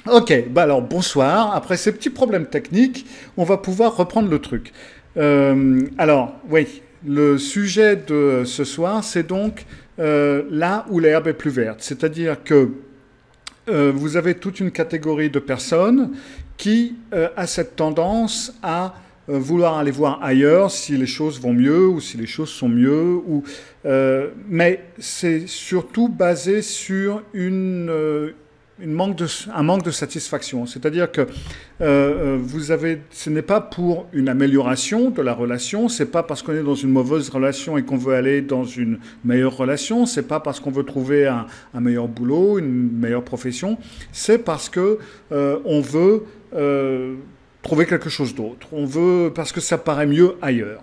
Ok, bah alors bonsoir. Après ces petits problèmes techniques, on va pouvoir reprendre le truc. Oui, le sujet de ce soir, c'est donc là où l'herbe est plus verte. C'est-à-dire que vous avez toute une catégorie de personnes qui a cette tendance à vouloir aller voir ailleurs si les choses vont mieux ou si les choses sont mieux. Mais c'est surtout basé sur un manque de satisfaction. C'est-à-dire que ce n'est pas pour une amélioration de la relation, c'est pas parce qu'on est dans une mauvaise relation et qu'on veut aller dans une meilleure relation, c'est pas parce qu'on veut trouver un meilleur boulot, une meilleure profession, c'est parce que on veut trouver quelque chose d'autre. On veut parce que ça paraît mieux ailleurs.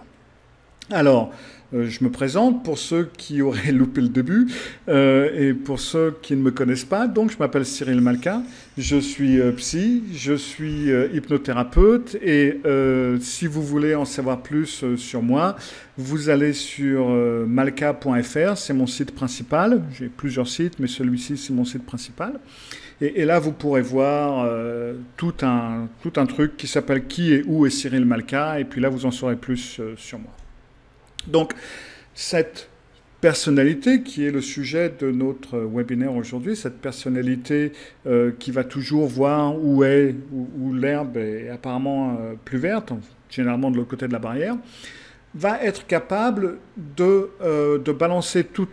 Alors, je me présente pour ceux qui auraient loupé le début et pour ceux qui ne me connaissent pas. Donc, je m'appelle Cyril Malka, je suis psy, je suis hypnothérapeute et si vous voulez en savoir plus sur moi, vous allez sur malka.fr, c'est mon site principal. J'ai plusieurs sites, mais celui-ci, c'est mon site principal. Et là, vous pourrez voir tout un truc qui s'appelle Qui et où est Cyril Malka. Et puis là, vous en saurez plus sur moi. Donc, cette personnalité qui est le sujet de notre webinaire aujourd'hui, cette personnalité qui va toujours voir où l'herbe est apparemment plus verte, généralement de l'autre côté de la barrière, va être capable de balancer toute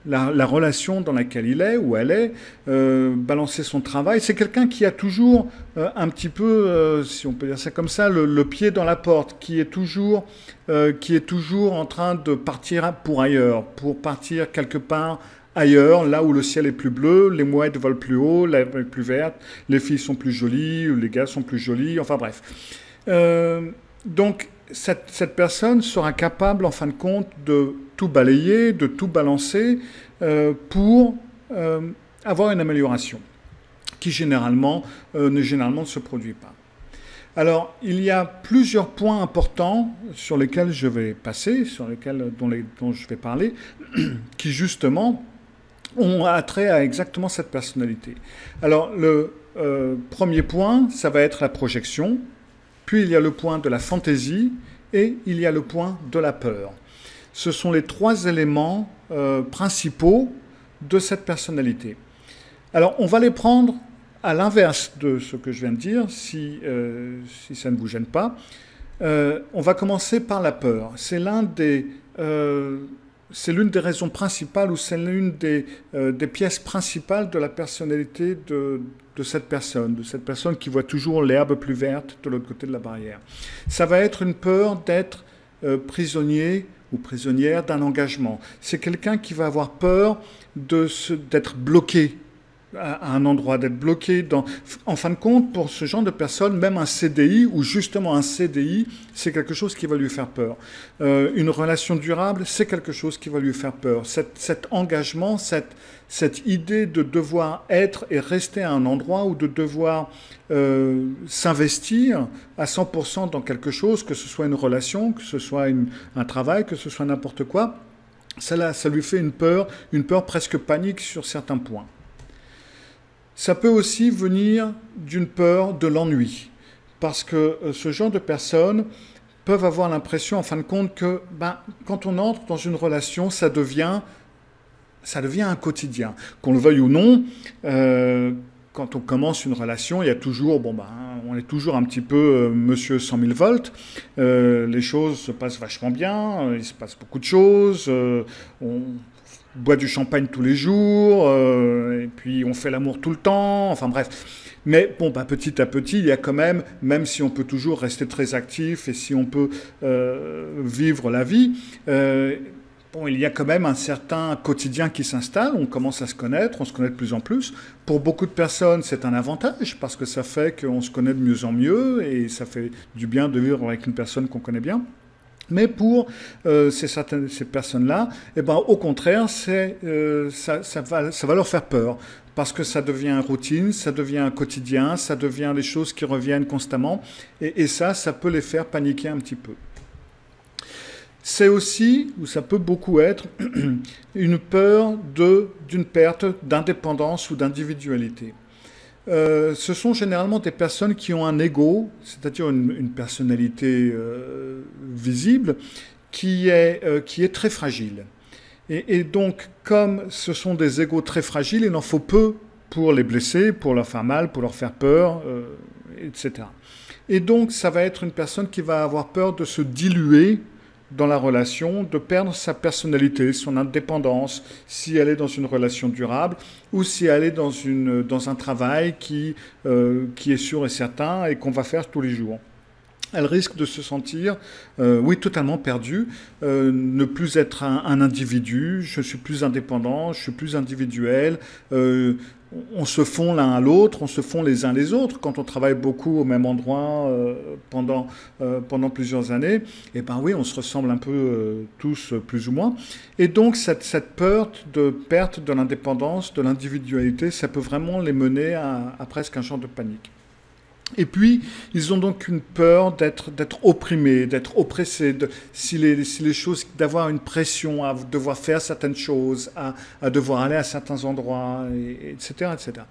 la relation dans laquelle il est, où elle est, balancer son travail. C'est quelqu'un qui a toujours un petit peu, si on peut dire ça comme ça, le pied dans la porte, qui est toujours en train de partir pour ailleurs, pour partir quelque part ailleurs, là où le ciel est plus bleu, les mouettes volent plus haut, l'herbe est plus verte, les filles sont plus jolies, les gars sont plus jolis, enfin bref. Donc, cette personne sera capable, en fin de compte, de tout balayer, de tout balancer pour avoir une amélioration qui généralement ne se produit pas. Alors, il y a plusieurs points importants sur lesquels je vais passer, dont je vais parler, qui justement ont attrait à exactement cette personnalité. Alors, le premier point, ça va être la projection. Puis il y a le point de la fantaisie et il y a le point de la peur. Ce sont les trois éléments principaux de cette personnalité. Alors on va les prendre à l'inverse de ce que je viens de dire, si ça ne vous gêne pas. On va commencer par la peur. C'est l'une des raisons principales ou c'est l'une des pièces principales de la personnalité de cette personne qui voit toujours l'herbe plus verte de l'autre côté de la barrière. Ça va être une peur d'être prisonnier ou prisonnière d'un engagement. C'est quelqu'un qui va avoir peur d'être bloqué à un endroit, d'être bloqué dans... En fin de compte, pour ce genre de personne, même un CDI, ou justement un CDI, c'est quelque chose qui va lui faire peur. Une relation durable, c'est quelque chose qui va lui faire peur. Cet engagement, cette idée de devoir être et rester à un endroit ou de devoir s'investir à 100% dans quelque chose, que ce soit une relation, que ce soit un travail, que ce soit n'importe quoi, ça lui fait une peur presque panique sur certains points. Ça peut aussi venir d'une peur de l'ennui, parce que ce genre de personnes peuvent avoir l'impression, en fin de compte, que quand on entre dans une relation, ça devient un quotidien. Qu'on le veuille ou non, quand on commence une relation, il y a toujours, on est toujours un petit peu monsieur 100 000 volts. Les choses se passent vachement bien, il se passe beaucoup de choses, on boit du champagne tous les jours, et puis on fait l'amour tout le temps, enfin bref. Mais petit à petit, il y a quand même si on peut toujours rester très actif et si on peut vivre la vie, il y a quand même un certain quotidien qui s'installe, on commence à se connaître, on se connaît de plus en plus. Pour beaucoup de personnes, c'est un avantage parce que ça fait qu'on se connaît de mieux en mieux et ça fait du bien de vivre avec une personne qu'on connaît bien. Mais pour ces personnes-là, au contraire, ça va leur faire peur. Parce que ça devient une routine, ça devient un quotidien, ça devient des choses qui reviennent constamment. Et ça peut les faire paniquer un petit peu. C'est aussi, ou ça peut beaucoup être, une peur d'une perte d'indépendance ou d'individualité. ce sont généralement des personnes qui ont un ego, c'est-à-dire une personnalité visible, qui est très fragile. Et donc, comme ce sont des égos très fragiles, il en faut peu pour les blesser, pour leur faire mal, pour leur faire peur, etc. Et donc, ça va être une personne qui va avoir peur de se diluer dans la relation, de perdre sa personnalité, son indépendance, si elle est dans une relation durable ou si elle est dans un travail qui est sûr et certain et qu'on va faire tous les jours. Elle risque de se sentir, oui, totalement perdue, ne plus être un individu, je suis plus indépendant, je suis plus individuel, on se fond l'un à l'autre, on se fond les uns les autres. Quand on travaille beaucoup au même endroit pendant plusieurs années, et ben oui, on se ressemble un peu tous, plus ou moins. Et donc, cette peur de perte de l'indépendance, de l'individualité, ça peut vraiment les mener à presque un genre de panique. Et puis, ils ont donc une peur d'être opprimés, d'être oppressés, si les choses, d'avoir une pression à devoir faire certaines choses, à devoir aller à certains endroits, etc., etc.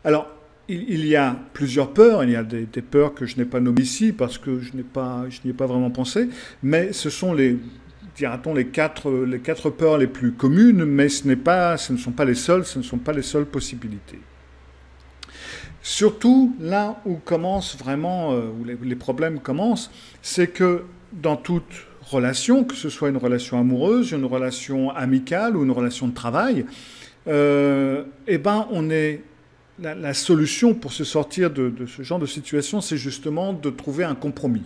Alors, il y a plusieurs peurs. Il y a des peurs que je n'ai pas nommées ici parce que je n'y ai pas vraiment pensé, mais ce sont dira-t-on, les quatre peurs les plus communes, mais ce ne sont pas les seules possibilités. Surtout, là où commence vraiment, où les problèmes commencent, c'est que dans toute relation, que ce soit une relation amoureuse, une relation amicale ou une relation de travail, eh ben, la solution pour se sortir de ce genre de situation, c'est justement de trouver un compromis.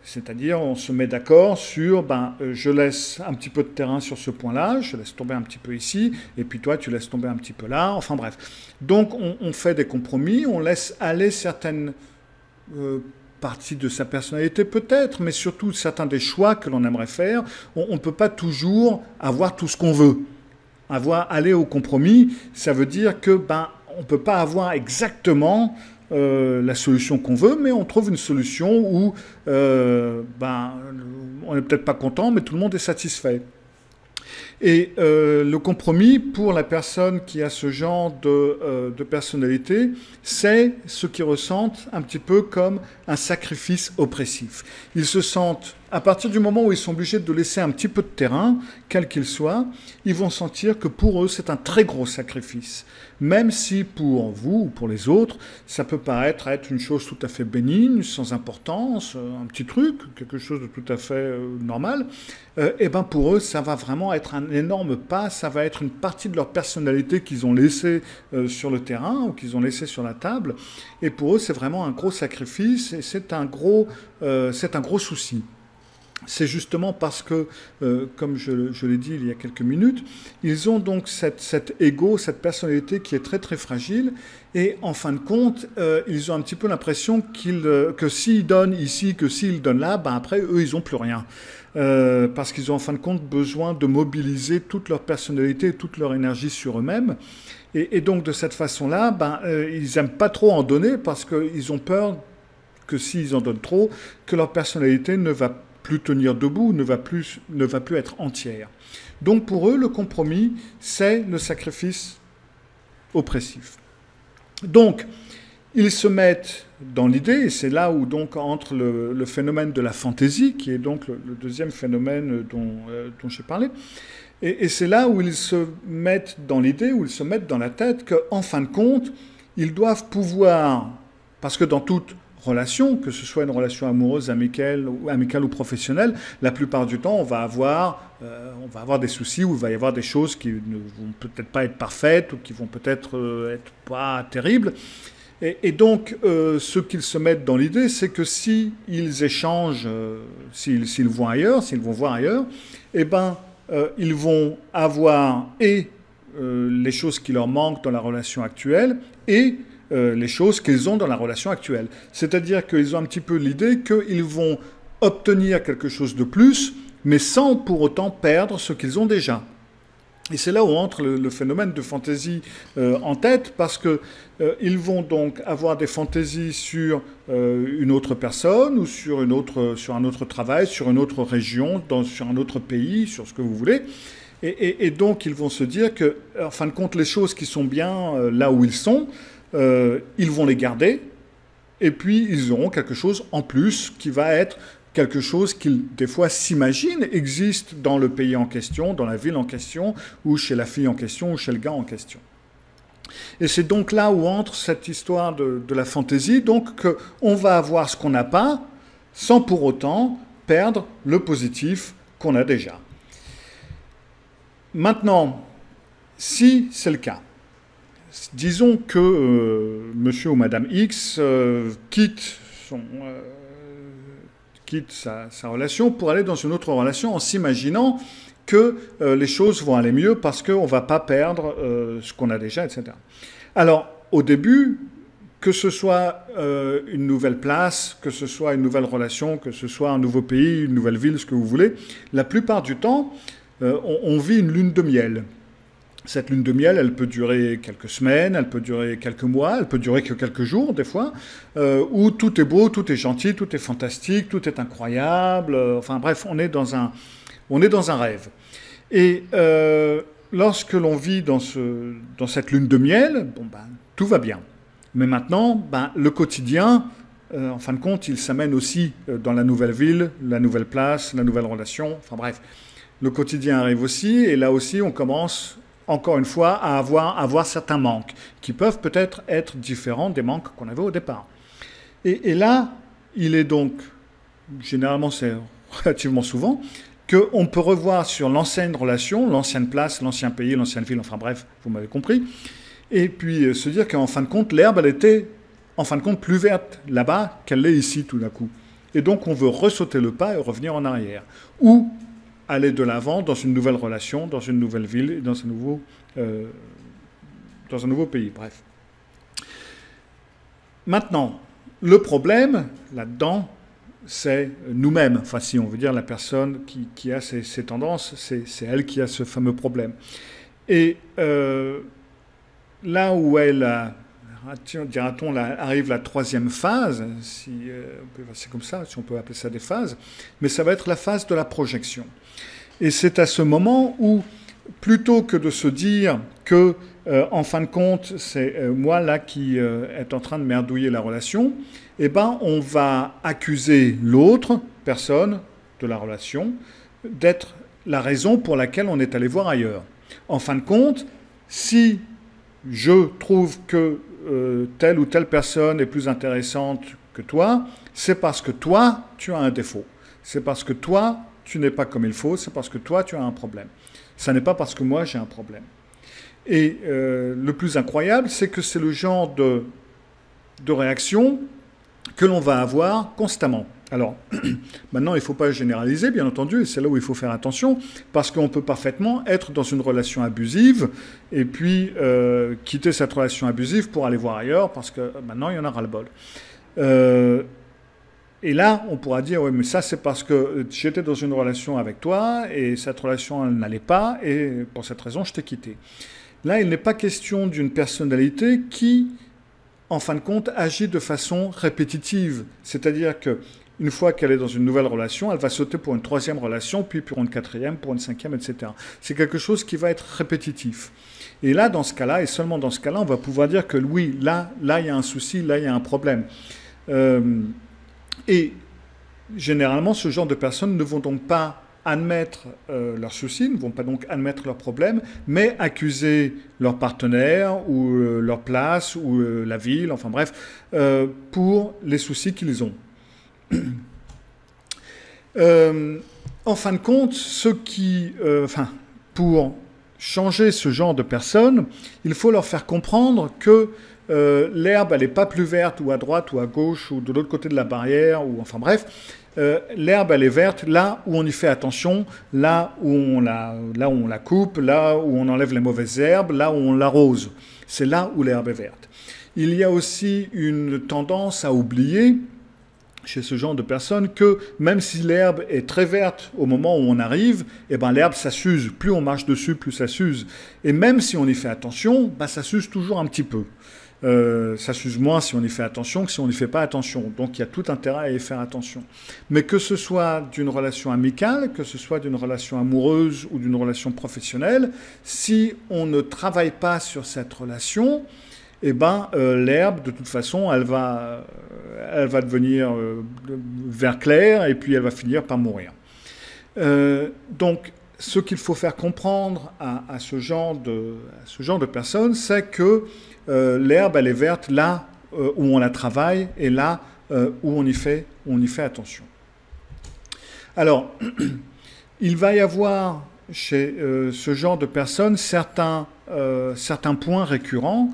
C'est-à-dire, on se met d'accord sur, je laisse un petit peu de terrain sur ce point-là, je laisse tomber un petit peu ici, et puis toi, tu laisses tomber un petit peu là, enfin bref. Donc, on fait des compromis, on laisse aller certaines parties de sa personnalité peut-être, mais surtout certains des choix que l'on aimerait faire. On ne peut pas toujours avoir tout ce qu'on veut. Aller au compromis, ça veut dire que, on ne peut pas avoir exactement la solution qu'on veut, mais on trouve une solution où on n'est peut-être pas content, mais tout le monde est satisfait. Et le compromis, pour la personne qui a ce genre de personnalité, c'est ce qu'ils ressentent un petit peu comme un sacrifice oppressif. Ils se sentent, à partir du moment où ils sont obligés de laisser un petit peu de terrain, quel qu'il soit, ils vont sentir que pour eux, c'est un très gros sacrifice. Même si pour vous ou pour les autres, ça peut paraître être une chose tout à fait bénigne, sans importance, un petit truc, quelque chose de tout à fait normal, et ben pour eux, ça va vraiment être un énorme pas, ça va être une partie de leur personnalité qu'ils ont laissée sur le terrain ou qu'ils ont laissée sur la table, et pour eux, c'est vraiment un gros sacrifice et c'est un gros souci. C'est justement parce que, comme je l'ai dit il y a quelques minutes, ils ont donc cet ego, cette personnalité qui est très très fragile, et en fin de compte, ils ont un petit peu l'impression que s'ils donnent ici, que s'ils donnent là, après, eux, ils n'ont plus rien. Parce qu'ils ont en fin de compte besoin de mobiliser toute leur personnalité, toute leur énergie sur eux-mêmes. Et donc, de cette façon-là, ils n'aiment pas trop en donner parce qu'ils ont peur que s'ils en donnent trop, que leur personnalité ne va plus tenir debout, ne va plus être entière. Donc pour eux, le compromis, c'est le sacrifice oppressif. Donc, ils se mettent dans l'idée, et c'est là où donc entre le phénomène de la fantaisie, qui est donc le deuxième phénomène dont j'ai parlé, et c'est là où ils se mettent dans l'idée, où ils se mettent dans la tête qu'en fin de compte, ils doivent pouvoir, parce que dans toute relation, que ce soit une relation amoureuse, amicale ou professionnelle, la plupart du temps, on va avoir des soucis ou il va y avoir des choses qui ne vont peut-être pas être parfaites ou qui vont peut-être être pas terribles. Et donc, ce qu'ils se mettent dans l'idée, c'est que s'ils échangent, s'ils vont ailleurs, s'ils vont voir ailleurs, eh ben, ils vont avoir les choses qui leur manquent dans la relation actuelle et les choses qu'ils ont dans la relation actuelle. C'est-à-dire qu'ils ont un petit peu l'idée qu'ils vont obtenir quelque chose de plus, mais sans pour autant perdre ce qu'ils ont déjà. Et c'est là où entre le phénomène de fantaisie en tête, parce qu'ils vont donc avoir des fantaisies sur une autre personne, ou sur un autre travail, sur une autre région, sur un autre pays, sur ce que vous voulez. Et donc ils vont se dire que, en fin de compte, les choses qui sont bien là où ils sont, ils vont les garder, et puis ils auront quelque chose en plus qui va être quelque chose qu'ils, des fois, s'imaginent existe dans le pays en question, dans la ville en question, ou chez la fille en question, ou chez le gars en question. Et c'est donc là où entre cette histoire de la fantaisie, donc qu'on va avoir ce qu'on n'a pas, sans pour autant perdre le positif qu'on a déjà. Maintenant, si c'est le cas, disons que monsieur ou madame X quitte sa relation pour aller dans une autre relation en s'imaginant que les choses vont aller mieux parce qu'on ne va pas perdre ce qu'on a déjà, etc. Alors, au début, que ce soit une nouvelle place, que ce soit une nouvelle relation, que ce soit un nouveau pays, une nouvelle ville, ce que vous voulez, la plupart du temps, on vit une lune de miel. Cette lune de miel, elle peut durer quelques semaines, elle peut durer quelques mois, elle peut durer que quelques jours, des fois, où tout est beau, tout est gentil, tout est fantastique, tout est incroyable. Enfin bref, on est dans un rêve. Et lorsque l'on vit dans cette lune de miel, bon, ben, tout va bien. Mais maintenant, ben, le quotidien, en fin de compte, il s'amène aussi dans la nouvelle ville, la nouvelle place, la nouvelle relation. Enfin bref, le quotidien arrive aussi, et là aussi, on commence encore une fois, à avoir certains manques, qui peuvent peut-être être différents des manques qu'on avait au départ. Et là, il est donc, généralement c'est relativement souvent, qu'on peut revoir sur l'ancienne relation, l'ancienne place, l'ancien pays, l'ancienne ville, enfin bref, vous m'avez compris, et puis se dire qu'en fin de compte, l'herbe, elle était en fin de compte plus verte là-bas qu'elle l'est ici tout d'un coup. Et donc on veut ressauter le pas et revenir en arrière. Ou aller de l'avant dans une nouvelle relation, dans une nouvelle ville, et dans un nouveau pays, bref. Maintenant, le problème, là-dedans, c'est nous-mêmes. Enfin, si on veut dire la personne qui a ces tendances, c'est elle qui a ce fameux problème. Et là où dira-t-on, arrive la troisième phase, c'est comme ça, si on peut appeler ça des phases, mais ça va être la phase de la projection. Et c'est à ce moment où, plutôt que de se dire que, en fin de compte, c'est moi là qui est en train de merdouiller la relation, eh ben, on va accuser l'autre personne de la relation d'être la raison pour laquelle on est allé voir ailleurs. En fin de compte, si je trouve que telle ou telle personne est plus intéressante que toi, c'est parce que toi, tu as un défaut. C'est parce que toi, tu n'es pas comme il faut, c'est parce que toi, tu as un problème. Ça n'est pas parce que moi, j'ai un problème. Et le plus incroyable, c'est que c'est le genre de réaction que l'on va avoir constamment. Alors, maintenant, il ne faut pas généraliser, bien entendu, et c'est là où il faut faire attention, parce qu'on peut parfaitement être dans une relation abusive, et puis quitter cette relation abusive pour aller voir ailleurs, parce que maintenant, il y en a ras-le-bol. Et là, on pourra dire, oui, mais ça, c'est parce que j'étais dans une relation avec toi, et cette relation, elle n'allait pas, et pour cette raison, je t'ai quitté. Là, il n'est pas question d'une personnalité qui, en fin de compte, agit de façon répétitive. C'est-à-dire qu'une fois qu'elle est dans une nouvelle relation, elle va sauter pour une troisième relation, puis pour une quatrième, pour une cinquième, etc. C'est quelque chose qui va être répétitif. Et là, dans ce cas-là, et seulement dans ce cas-là, on va pouvoir dire que oui, là, il y a un souci, là, il y a un problème. Et généralement, ce genre de personnes ne vont donc pas admettre leurs soucis, ne vont pas donc admettre leurs problèmes, mais accuser leur partenaire ou leur place ou la ville, enfin bref, pour les soucis qu'ils ont. En fin de compte, pour changer ce genre de personnes, il faut leur faire comprendre que l'herbe, elle n'est pas plus verte ou à droite ou à gauche ou de l'autre côté de la barrière, ou enfin bref, l'herbe, elle est verte là où on y fait attention, là où on la coupe, là où on enlève les mauvaises herbes, là où on l'arrose. C'est là où l'herbe est verte. Il y a aussi une tendance à oublier, chez ce genre de personnes, que même si l'herbe est très verte au moment où on arrive, eh ben, l'herbe, ça s'use. Plus on marche dessus, plus ça s'use. Et même si on y fait attention, ben, ça s'use toujours un petit peu. Ça s'use moins si on y fait attention que si on n'y fait pas attention. Donc il y a tout intérêt à y faire attention. Mais que ce soit d'une relation amicale, que ce soit d'une relation amoureuse ou d'une relation professionnelle, si on ne travaille pas sur cette relation, eh ben, l'herbe, de toute façon, elle va devenir vert clair et puis elle va finir par mourir. Donc, ce qu'il faut faire comprendre à ce genre de personnes, c'est que l'herbe, elle est verte là où on la travaille et là où on y fait attention. Alors, il va y avoir chez ce genre de personnes certains points récurrents,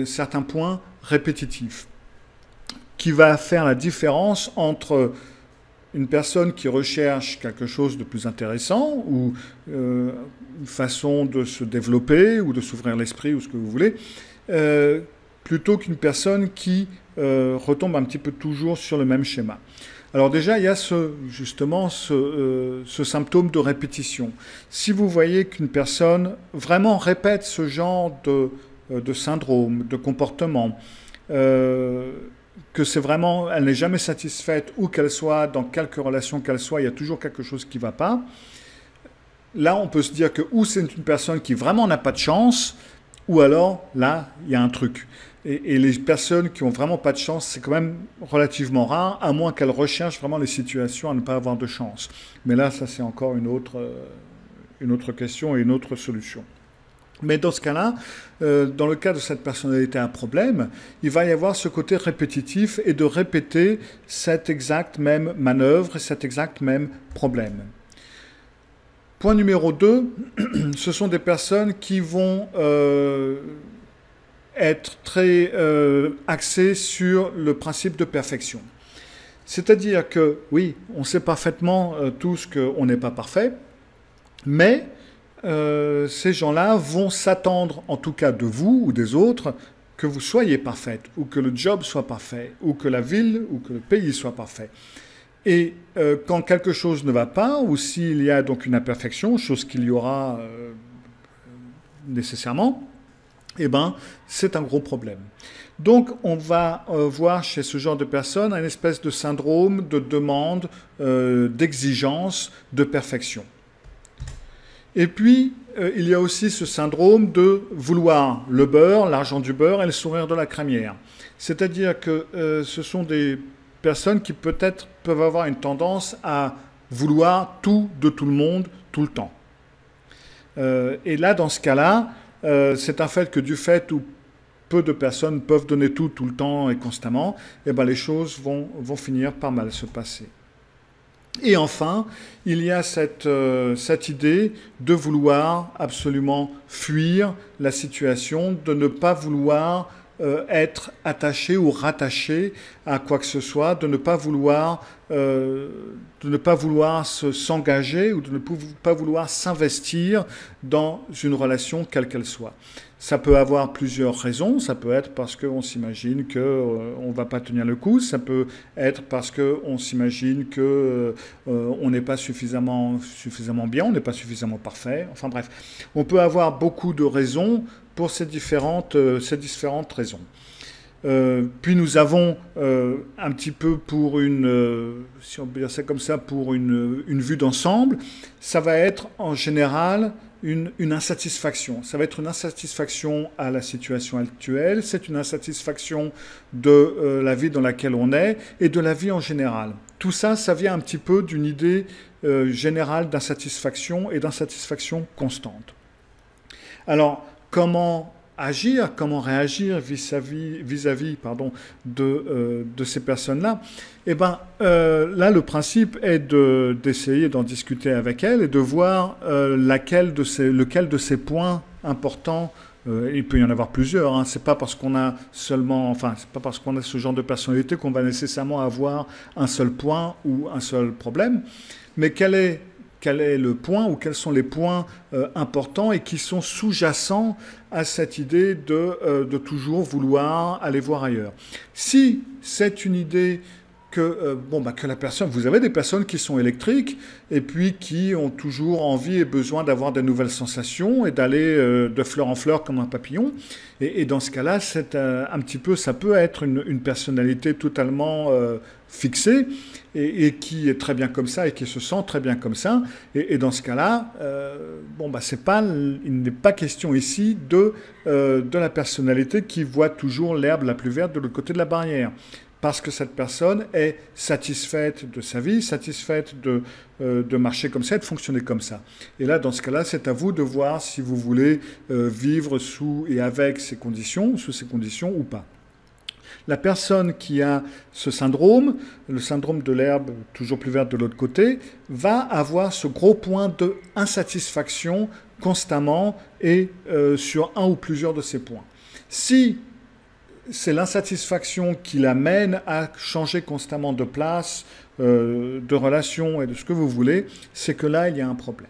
certains points répétitifs, qui va faire la différence entre une personne qui recherche quelque chose de plus intéressant ou une façon de se développer ou de s'ouvrir l'esprit ou ce que vous voulez, plutôt qu'une personne qui retombe un petit peu toujours sur le même schéma. Alors déjà, il y a justement ce symptôme de répétition. Si vous voyez qu'une personne vraiment répète ce genre de syndrome, de comportement, que c'est vraiment, elle n'est jamais satisfaite, où qu'elle soit, dans quelque relation qu'elle soit, il y a toujours quelque chose qui ne va pas. Là, on peut se dire que ou c'est une personne qui vraiment n'a pas de chance, ou alors, là, il y a un truc. Et les personnes qui n'ont vraiment pas de chance, c'est quand même relativement rare, à moins qu'elles recherchent vraiment les situations à ne pas avoir de chance. Mais là, ça, c'est encore une autre question et une autre solution. Mais dans ce cas-là, dans le cas de cette personnalité à problème, il va y avoir ce côté répétitif et de répéter cette exacte même manœuvre et cet exact même problème. Point numéro 2, ce sont des personnes qui vont être très axées sur le principe de perfection. C'est-à-dire que, oui, on sait parfaitement tous qu'on n'est pas parfait, mais ces gens-là vont s'attendre, en tout cas de vous ou des autres, que vous soyez parfaite, ou que le job soit parfait, ou que la ville ou que le pays soit parfait. Et quand quelque chose ne va pas, ou s'il y a donc une imperfection, chose qu'il y aura nécessairement, eh ben, c'est un gros problème. Donc, on va voir chez ce genre de personnes une espèce de syndrome de demande, d'exigence, de perfection. Et puis, il y a aussi ce syndrome de vouloir le beurre, l'argent du beurre et le sourire de la crémière. C'est-à-dire que ce sont des personnes qui peut-être peuvent avoir une tendance à vouloir tout de tout le monde, tout le temps. Et là, dans ce cas-là, c'est un fait que du fait où peu de personnes peuvent donner tout le temps et constamment, eh ben les choses vont finir par mal se passer. Et enfin, il y a cette idée de vouloir absolument fuir la situation, de ne pas vouloir être attaché ou rattaché à quoi que ce soit, de ne pas vouloir s'engager ou de ne pas vouloir s'investir dans une relation quelle qu'elle soit. Ça peut avoir plusieurs raisons. Ça peut être parce qu'on s'imagine qu'on ne va pas tenir le coup. Ça peut être parce qu'on s'imagine qu'on n'est pas suffisamment bien, on n'est pas suffisamment parfait. Enfin bref, on peut avoir beaucoup de raisons pour ces différentes raisons. Puis nous avons un petit peu pour si on peut dire ça comme ça, pour une vue d'ensemble, ça va être en général une insatisfaction. Ça va être une insatisfaction à la situation actuelle, c'est une insatisfaction de la vie dans laquelle on est et de la vie en général. Tout ça, ça vient un petit peu d'une idée générale d'insatisfaction et d'insatisfaction constante. Alors, comment agir, comment réagir vis-à-vis de ces personnes-là? Eh bien, là, le principe est d'essayer d'en discuter avec elles et de voir lequel de ces points importants, il peut y en avoir plusieurs, hein, c'est pas parce qu'on a c'est pas parce qu'on a ce genre de personnalité qu'on va nécessairement avoir un seul point ou un seul problème, mais quel est le point ou quels sont les points importants et qui sont sous-jacents à cette idée de toujours vouloir aller voir ailleurs. Si c'est une idée que la personne, vous avez des personnes qui sont électriques et puis qui ont toujours envie et besoin d'avoir des nouvelles sensations et d'aller de fleur en fleur comme un papillon. Et dans ce cas-là, c'est un petit peu, ça peut être une personnalité totalement fixé et qui est très bien comme ça et qui se sent très bien comme ça. Et dans ce cas-là, bon, bah, il n'est pas question ici de la personnalité qui voit toujours l'herbe la plus verte de l'autre côté de la barrière. Parce que cette personne est satisfaite de sa vie, satisfaite de marcher comme ça, de fonctionner comme ça. Et là, dans ce cas-là, c'est à vous de voir si vous voulez vivre sous et avec ces conditions, sous ces conditions ou pas. La personne qui a ce syndrome, le syndrome de l'herbe toujours plus verte de l'autre côté, va avoir ce gros point d'insatisfaction constamment et sur un ou plusieurs de ces points. Si c'est l'insatisfaction qui l'amène à changer constamment de place, de relation et de ce que vous voulez, c'est que là, il y a un problème.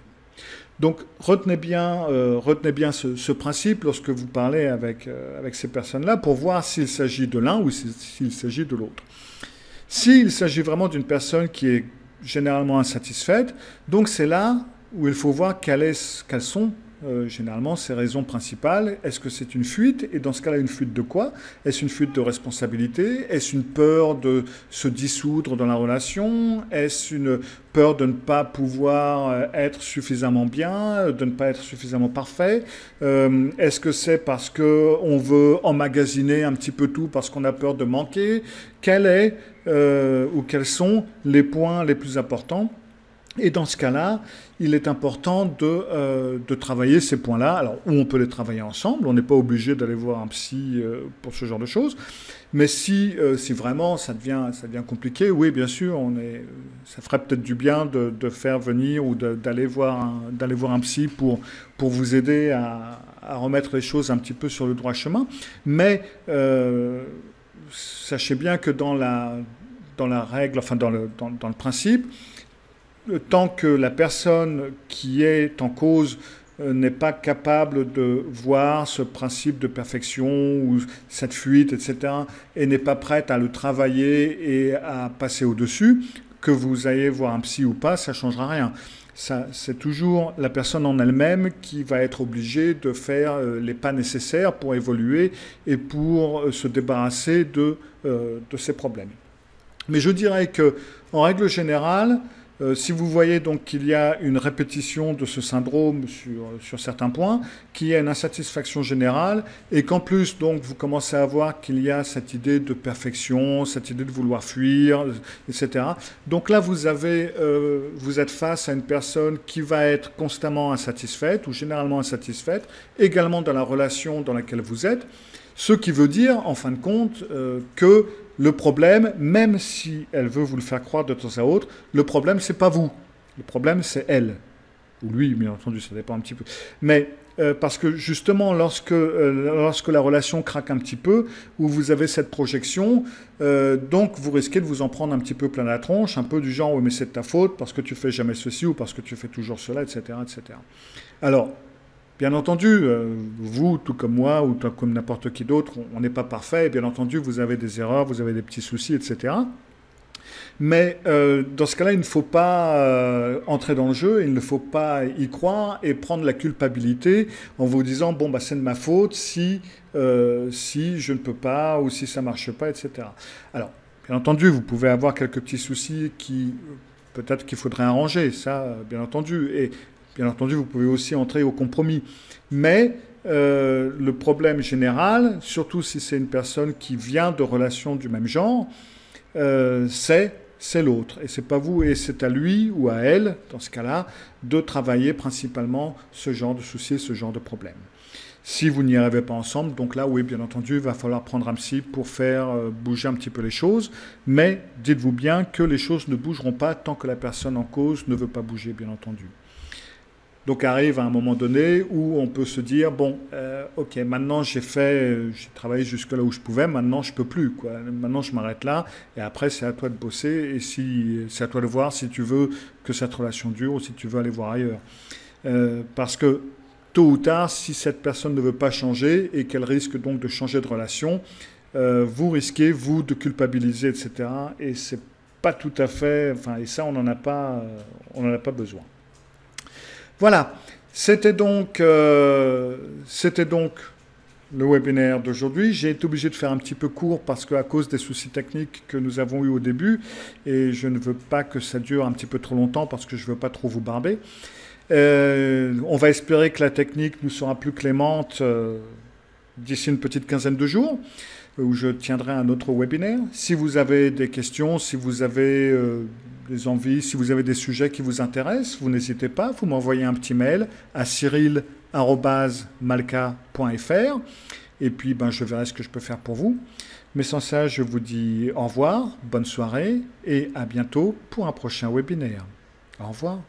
Donc, retenez bien ce principe lorsque vous parlez avec ces personnes-là pour voir s'il s'agit de l'un ou s'il s'agit de l'autre. S'il s'agit vraiment d'une personne qui est généralement insatisfaite, donc c'est là où il faut voir quelles sont généralement ces raisons principales. Est-ce que c'est une fuite? Et dans ce cas-là, une fuite de quoi? Est-ce une fuite de responsabilité? Est-ce une peur de se dissoudre dans la relation? Est-ce une peur de ne pas pouvoir être suffisamment bien, de ne pas être suffisamment parfait? Est-ce que c'est parce qu'on veut emmagasiner un petit peu tout parce qu'on a peur de manquer? Quels sont les points les plus importants? Et dans ce cas-là, il est important de travailler ces points-là. Alors, où on peut les travailler ensemble, on n'est pas obligé d'aller voir un psy pour ce genre de choses. Mais si vraiment ça devient compliqué, oui, bien sûr, ça ferait peut-être du bien de faire venir ou d'aller voir un psy pour vous aider à remettre les choses un petit peu sur le droit chemin. Mais sachez bien que dans la règle, enfin dans le principe, tant que la personne qui est en cause n'est pas capable de voir ce principe de perfection ou cette fuite, etc., et n'est pas prête à le travailler et à passer au-dessus, que vous ayez voir un psy ou pas, ça ne changera rien. C'est toujours la personne en elle-même qui va être obligée de faire les pas nécessaires pour évoluer et pour se débarrasser de ces problèmes. Mais je dirais qu'en règle générale, si vous voyez donc qu'il y a une répétition de ce syndrome sur certains points, qu'il y a une insatisfaction générale, et qu'en plus donc vous commencez à voir qu'il y a cette idée de perfection, cette idée de vouloir fuir, etc. Donc là vous êtes face à une personne qui va être constamment insatisfaite ou généralement insatisfaite, également dans la relation dans laquelle vous êtes, ce qui veut dire en fin de compte que le problème, même si elle veut vous le faire croire de temps à autre, le problème, c'est pas vous. Le problème, c'est elle. Ou lui, bien entendu, ça dépend un petit peu. Mais parce que justement, lorsque la relation craque un petit peu, où vous avez cette projection, donc vous risquez de vous en prendre un petit peu plein la tronche, un peu du genre, oui, mais c'est de ta faute, parce que tu fais jamais ceci, ou parce que tu fais toujours cela, etc., etc. Alors, bien entendu, vous, tout comme moi, ou tout comme n'importe qui d'autre, on n'est pas parfait, et bien entendu, vous avez des erreurs, vous avez des petits soucis, etc. Mais dans ce cas-là, il ne faut pas entrer dans le jeu, il ne faut pas y croire et prendre la culpabilité en vous disant « bon, bah, c'est de ma faute si je ne peux pas ou si ça ne marche pas, etc. » Alors, bien entendu, vous pouvez avoir quelques petits soucis qui peut-être qu'il faudrait arranger, ça, bien entendu, et bien entendu, vous pouvez aussi entrer au compromis. Mais le problème général, surtout si c'est une personne qui vient de relations du même genre, c'est l'autre. Et c'est pas vous, et c'est à lui ou à elle, dans ce cas-là, de travailler principalement ce genre de soucis, ce genre de problèmes. Si vous n'y arrivez pas ensemble, donc là, oui, bien entendu, il va falloir prendre un psy pour faire bouger un petit peu les choses. Mais dites-vous bien que les choses ne bougeront pas tant que la personne en cause ne veut pas bouger, bien entendu. Donc arrive à un moment donné où on peut se dire, bon, ok, maintenant j'ai travaillé jusque là où je pouvais, maintenant je peux plus, quoi. Maintenant je m'arrête là, et après c'est à toi de bosser, et c'est à toi de voir si tu veux que cette relation dure ou si tu veux aller voir ailleurs. Parce que tôt ou tard, si cette personne ne veut pas changer et qu'elle risque donc de changer de relation, vous risquez, vous, de culpabiliser, etc. Et c'est pas tout à fait, enfin, et ça on n'en a pas besoin. Voilà, c'était donc le webinaire d'aujourd'hui. J'ai été obligé de faire un petit peu court parce qu'à cause des soucis techniques que nous avons eu au début, et je ne veux pas que ça dure un petit peu trop longtemps parce que je ne veux pas trop vous barber. On va espérer que la technique nous sera plus clémente d'ici une petite quinzaine de jours, où je tiendrai un autre webinaire. Si vous avez des questions, si vous avez des envies, si vous avez des sujets qui vous intéressent, vous n'hésitez pas, vous m'envoyez un petit mail à cyril@malka.fr et puis je verrai ce que je peux faire pour vous. Mais sans ça, je vous dis au revoir, bonne soirée et à bientôt pour un prochain webinaire. Au revoir.